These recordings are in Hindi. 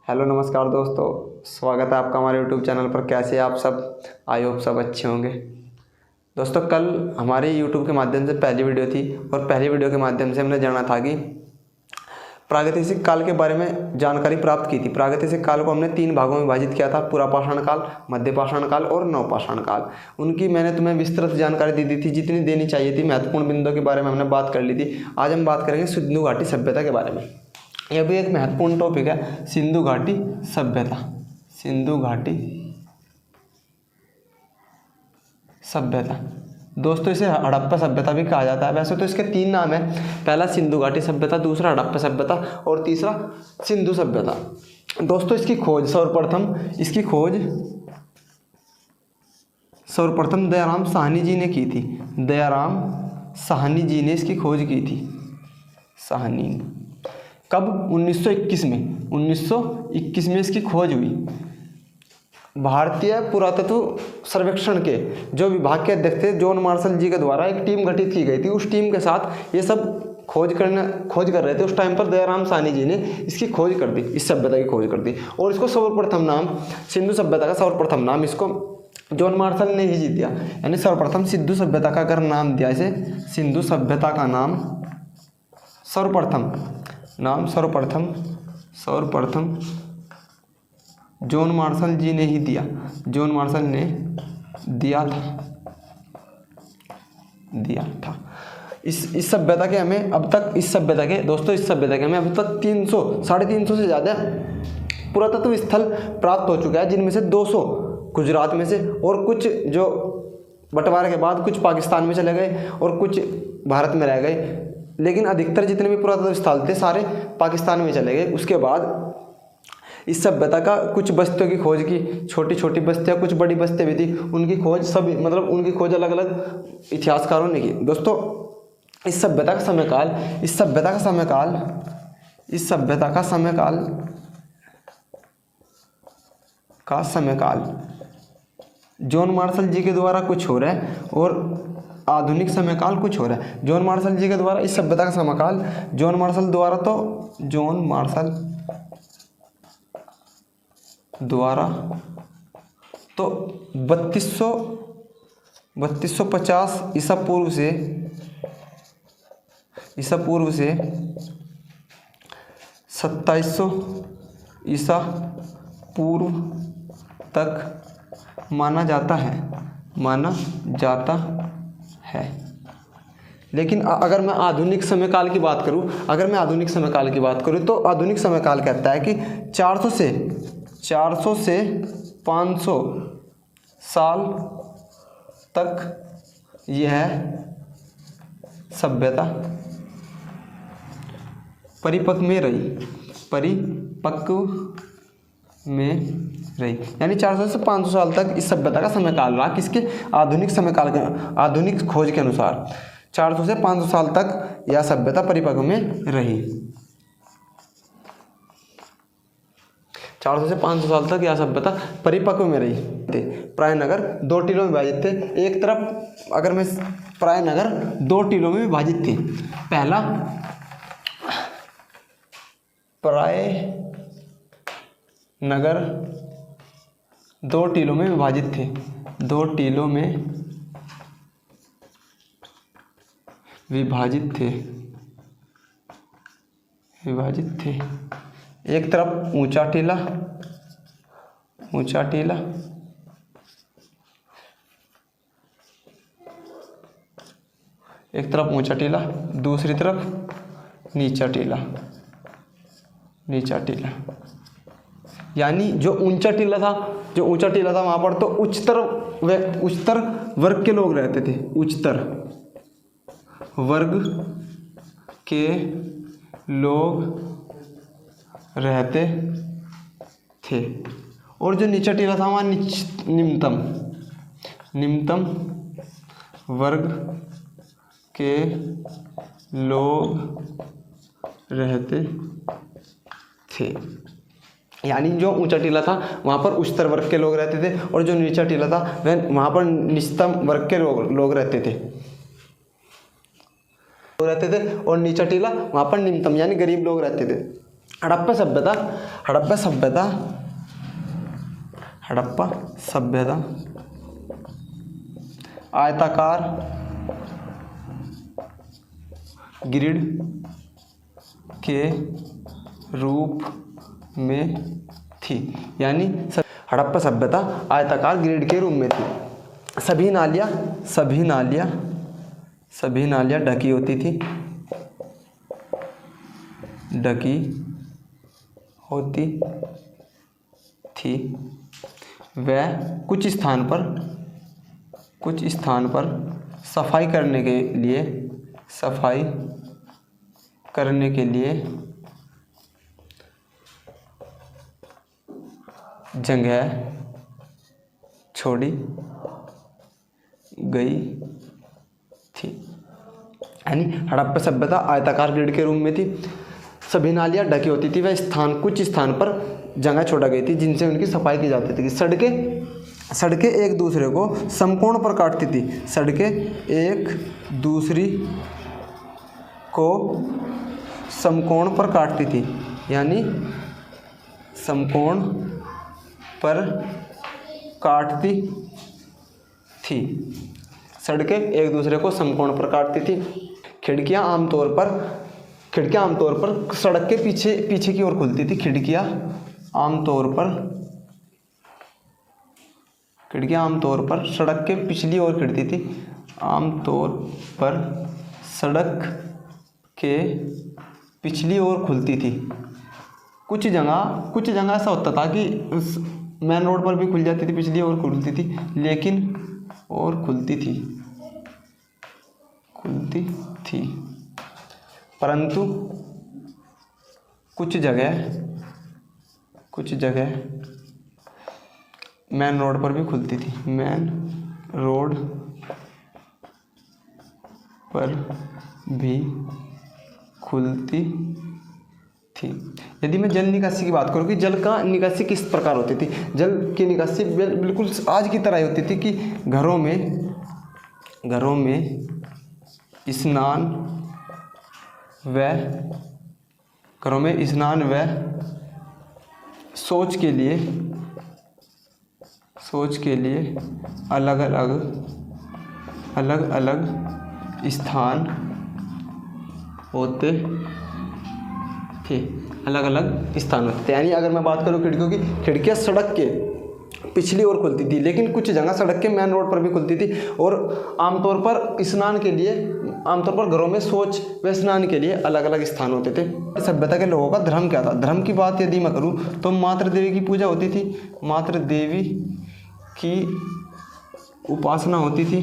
हेलो नमस्कार दोस्तों, स्वागत है आपका हमारे यूट्यूब चैनल पर। कैसे आप सब? आई होप सब अच्छे होंगे। दोस्तों, कल हमारे यूट्यूब के माध्यम से पहली वीडियो थी और पहली वीडियो के माध्यम से हमने जाना था कि प्रागैतिहासिक काल के बारे में जानकारी प्राप्त की थी। प्रागैतिहासिक काल को हमने 3 भागों में विभाजित किया था: पुरापाषाण काल, मध्यपाषाण काल और नवपाषाण काल। उनकी मैंने तुम्हें विस्तृत जानकारी दी थी, जितनी देनी चाहिए थी। महत्वपूर्ण बिंदुओं के बारे में हमने बात कर ली थी। आज हम बात करेंगे सिंधु घाटी सभ्यता के बारे में। यह भी एक महत्वपूर्ण टॉपिक है, सिंधु घाटी सभ्यता। सिंधु घाटी सभ्यता दोस्तों, इसे हड़प्पा सभ्यता भी कहा जाता है। वैसे तो इसके 3 नाम हैं, पहला सिंधु घाटी सभ्यता, दूसरा हड़प्पा सभ्यता और तीसरा सिंधु सभ्यता। दोस्तों, इसकी खोज सर्वप्रथम दयाराम साहनी जी ने की थी। दयाराम साहनी जी ने इसकी खोज की थी। साहनी कब? 1921 में। 1921 में इसकी खोज हुई। भारतीय पुरातत्व सर्वेक्षण के जो विभाग के अध्यक्ष थे, जॉन मार्शल जी के द्वारा एक टीम गठित की गई थी। उस टीम के साथ ये सब खोज कर रहे थे। उस टाइम पर दयाराम साहनी जी ने इसकी खोज कर दी, इस सभ्यता की खोज कर दी और इसको सर्वप्रथम नाम, सिंधु सभ्यता का सर्वप्रथम नाम इसको जॉन मार्शल ने ही दिया। यानी सर्वप्रथम सिंधु सभ्यता का अगर नाम दिया, इसे सिंधु सभ्यता का नाम सर्वप्रथम जॉन मार्शल जी ने ही दिया। जॉन मार्शल ने दिया था। इस सभ्यता के हमें अब तक इस सभ्यता के हमें अब तक 300 से ज़्यादा पुरातत्व स्थल प्राप्त हो चुका है, जिनमें से 200 गुजरात में से और कुछ जो बंटवारे के बाद कुछ पाकिस्तान में चले गए और कुछ भारत में रह गए। लेकिन अधिकतर जितने भी पुरातत्व स्थल थे सारे पाकिस्तान में चले गए। उसके बाद इस सभ्यता का कुछ बस्तियों की खोज की, छोटी छोटी बस्तियाँ, कुछ बड़ी बस्तियाँ भी थी, उनकी खोज उनकी खोज अलग अलग इतिहासकारों ने की। दोस्तों, इस सभ्यता का समयकाल जॉन मार्शल जी के द्वारा कुछ हो रहा है और आधुनिक समयकाल कुछ हो रहा है। जॉन मार्शल जी के द्वारा इस सभ्यता का समयकाल, जॉन मार्शल द्वारा तो 3250 ईसा पूर्व से 2700 ईसा पूर्व तक माना जाता है। लेकिन अगर मैं आधुनिक समयकाल की बात करूं तो आधुनिक समयकाल कहता है कि 400 से 500 साल तक यह सभ्यता परिपक्व में रही। यानी 400 से 500 साल तक इस सभ्यता का समयकाल रहा। किसके? आधुनिक खोज के अनुसार 400 से 500 साल तक यह सभ्यता परिपक्व में रही। 400 से 500 साल तक यह सभ्यता परिपक्व में रही। प्राय नगर 2 टीलों में विभाजित थे। एक तरफ अगर मैं प्राय नगर 2 टीलों में विभाजित थे। पहला, प्राय नगर 2 टीलों में विभाजित थे। 2 टीलों में विभाजित थे। एक तरफ ऊंचा टीला, दूसरी तरफ नीचा टीला। यानी जो ऊंचा टीला था वहाँ पर तो उच्चतर वर्ग के लोग रहते थे। उच्चतर वर्ग के लोग रहते थे। और जो नीचा टीला था वहाँ निम्नतम वर्ग के लोग रहते थे। यानी जो ऊंचा टीला था वहाँ पर उच्चतर वर्ग के लोग रहते थे और जो नीचा टीला था वहाँ पर निम्नतम वर्ग के लोग रहते थे। रहते थे और नीचा टीला वहाँ पर निम्नतम यानी गरीब लोग रहते थे। हड़प्पा सभ्यता, हड़प्पा सभ्यता, हड़प्पा सभ्यता आयताकार ग्रिड के रूप में थी। यानी हड़प्पा सभ्यता आयताकार ग्रिड के रूप में थी। सभी नालियाँ ढकी होती थी, ढकी होती थी। वह कुछ स्थान पर सफाई करने के लिए जगह छोड़ी गई थी। यानी हड़प्पा सभ्यता आयताकार ग्रिड के रूप में थी, सभी नालियाँ ढकी होती थी, वह कुछ स्थान पर जगह छोड़ा गई थी जिनसे उनकी सफाई की जाती थी। सड़कें एक दूसरे को समकोण पर काटती थी, सड़कें एक दूसरी को समकोण पर काटती थी। यानी समकोण पर काटती थी, सड़कें एक दूसरे को समकोण पर काटती थी। खिड़कियां आमतौर पर सड़क के पीछे की ओर खुलती थी। खिड़कियां आमतौर पर सड़क के पिछली ओर खुलती थी। आमतौर पर सड़क के पिछली ओर खुलती थी। कुछ जगह ऐसा होता था कि मेन रोड पर भी खुल जाती थी, पिछली ओर खुलती थी, लेकिन और खुलती थी, परंतु कुछ जगह मेन रोड पर भी खुलती थी, मेन रोड पर भी खुलती थी। यदि मैं जल निकासी की बात करूँ कि जल का निकासी किस प्रकार होती थी, जल की निकासी बिल्कुल आज की तरह होती थी कि घरों में स्नान व शौच के लिए अलग अलग स्थान होते थे, यानी अगर मैं बात करूँ खिड़कियों की, खिड़कियाँ सड़क के पिछली ओर खुलती थी, लेकिन कुछ जगह सड़क के मेन रोड पर भी खुलती थी। और आमतौर पर घरों में शौच व स्नान के लिए अलग अलग स्थान होते थे। सभ्यता के लोगों का धर्म क्या था? धर्म की बात यदि मैं करूँ तो मातृ देवी की पूजा होती थी, मातृ देवी की उपासना होती थी।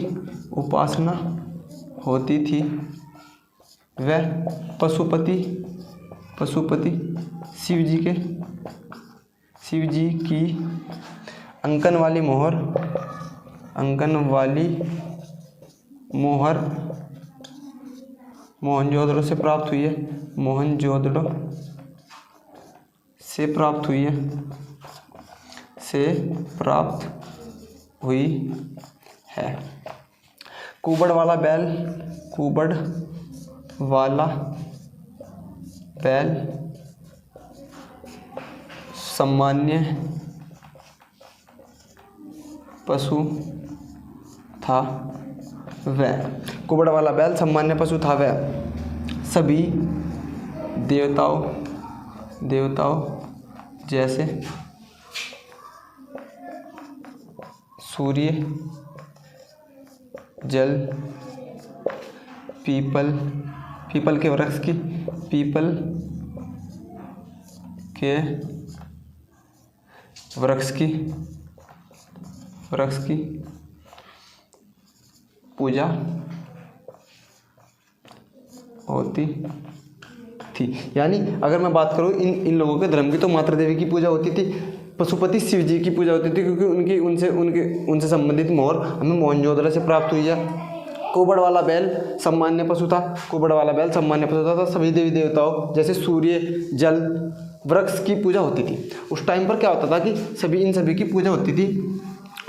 वह पशुपति शिव जी की अंकन वाली मोहर मोहनजोदड़ो से प्राप्त हुई है। कुबड़ वाला बैल सामान्य पशु था। कुबड़ वाला बैल सामान्य पशु था। वह सभी देवताओं जैसे सूर्य, जल, पीपल के वृक्ष की पूजा होती थी। यानी अगर मैं बात करूँ इन लोगों के धर्म की, तो मातृ देवी की पूजा होती थी, पशुपति शिव जी की पूजा होती थी, क्योंकि उनसे संबंधित मोहर हमें मोहनजोदड़ो से प्राप्त हुई है। कुबड़ वाला बैल सामान्य पशु था, सभी देवी देवताओं जैसे सूर्य, जल, वृक्ष की पूजा होती थी। उस टाइम पर क्या होता था कि इन सभी की पूजा होती थी,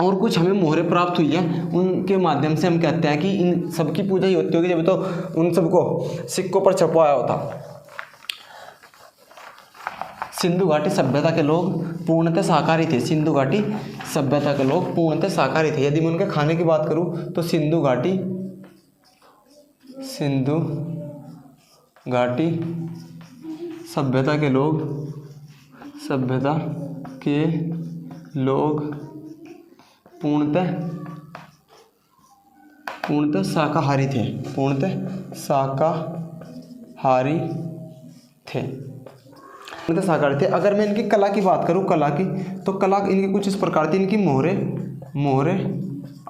और कुछ हमें मोहरें प्राप्त हुई हैं, उनके माध्यम से हम कहते हैं कि इन सब की पूजा ही होती होगी, जब तो उन सबको सिक्कों पर छपवाया होता। सिंधु घाटी सभ्यता के लोग पूर्णतः शाकाहारी थे। सिंधु घाटी सभ्यता के लोग पूर्णतः शाकाहारी थे। यदि मैं उनके खाने की बात करूं तो सिंधु घाटी सभ्यता के लोग पूर्णतः शाकाहारी थे। अगर मैं इनकी कला की बात करूं, तो कला इनकी कुछ इस प्रकार थी। इनकी मोहरे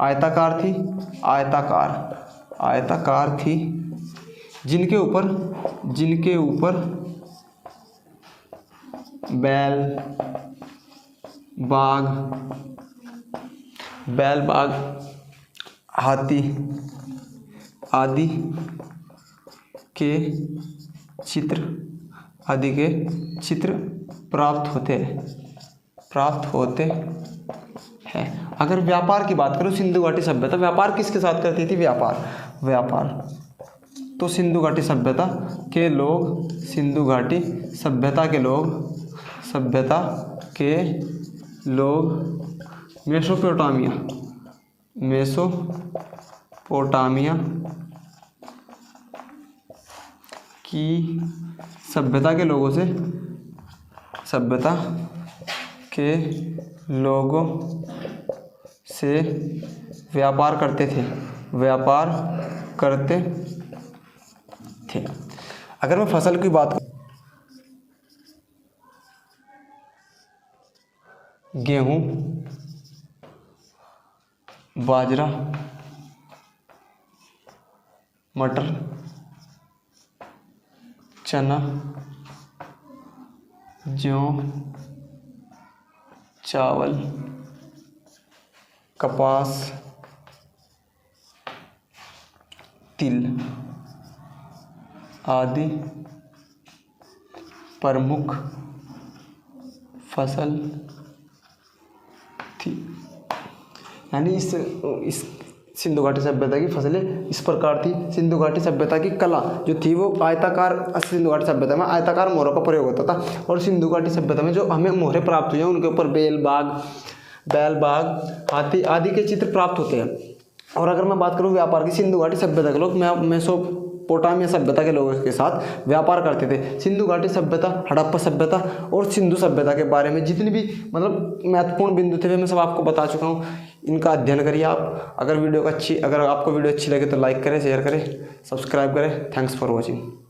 आयताकार थी, जिनके ऊपर बैल बाग हाथी आदि के चित्र प्राप्त होते हैं। अगर व्यापार की बात करूं, सिंधु घाटी सभ्यता व्यापार किसके साथ करती थी? व्यापार। तो सिंधु घाटी सभ्यता के लोग मेसोपोटामिया की सभ्यता के लोगों से व्यापार करते थे। अगर मैं फसल की बात करूं, गेहूं, बाजरा, मटर, चना, जौ, चावल, कपास, तिल आदि प्रमुख फसल थी। यानी इस सिंधु घाटी सभ्यता की फसलें इस प्रकार थी। सिंधु घाटी सभ्यता की कला जो थी वो आयताकार, सिंधु घाटी सभ्यता में आयताकार मोहरों का प्रयोग होता था। और सिंधु घाटी सभ्यता में जो हमें मोहरे प्राप्त हुई हैं उनके ऊपर बैल बाग हाथी आदि के चित्र प्राप्त होते हैं। और अगर मैं बात करूं व्यापार की, सिंधु घाटी सभ्यता के लोग मेसोपोटामिया सभ्यता के लोगों के साथ व्यापार करते थे। सिंधु घाटी सभ्यता, हड़प्पा सभ्यता और सिंधु सभ्यता के बारे में जितनी भी महत्वपूर्ण बिंदु थे वे मैं सब आपको बता चुका हूँ। इनका अध्ययन करिए आप। अगर आपको वीडियो अच्छी लगे तो लाइक करें, शेयर करें, सब्सक्राइब करें। Thanks for watching.